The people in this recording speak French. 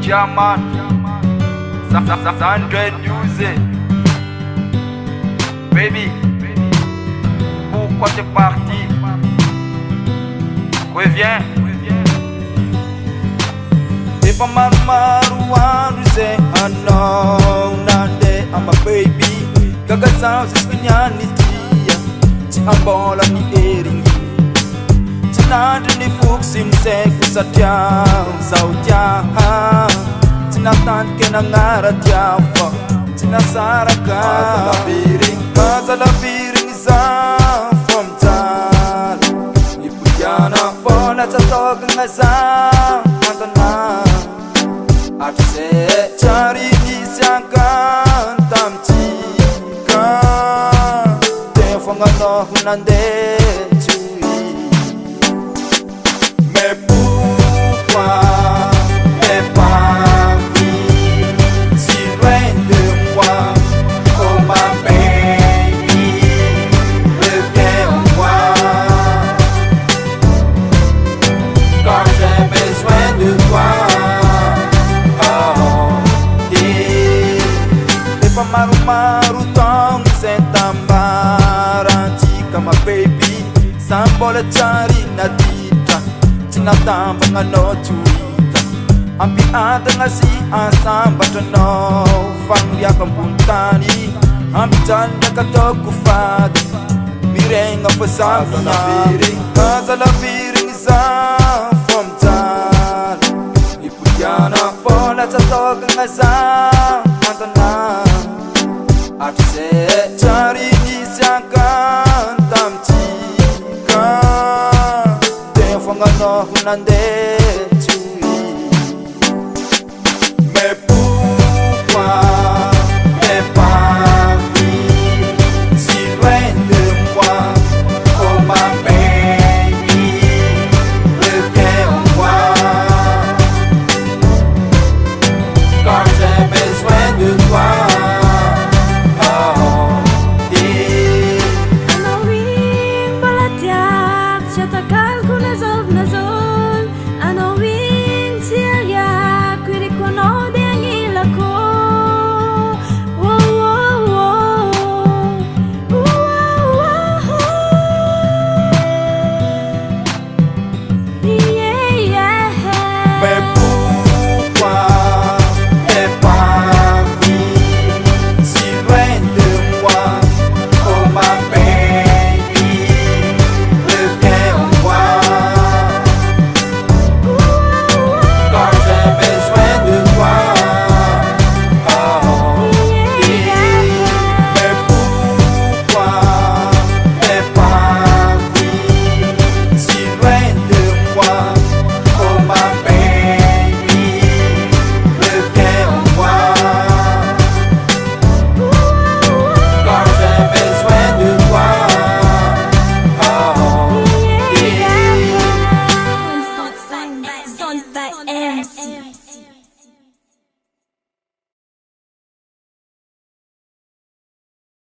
German, Sandred Music. Baby, pourquoi t'es parti? Reviens. If I'm out of my one, say I know not that I'm a baby. Gaga sounds is kunyani tia. Ti ambola ni ering. Tinanda ni fuksim se kusatya sautya. Tinatan kena ngaratya fa. Tinasaraka. Mazala biring sa from tal. Ipuyana fola tatok ngasa. Aku cari disangkan tamcika Tefongan no hunande cui Me pourquoi me parler si loin de moi Oh ma baby reviens en moi Quand j'ai besoin de toi Maru tong sentambaran chika ma baby sambola chari nadita tinatamba ngano tuita ampi ata ngasi asamba tono fanglia kampuntani ampi chanda katoku fadi mirenga pasangina kazala biring sa from tan ipuyana fola chatoka ngasa antana Aku cari disangkan tamcika Tefongan no hunande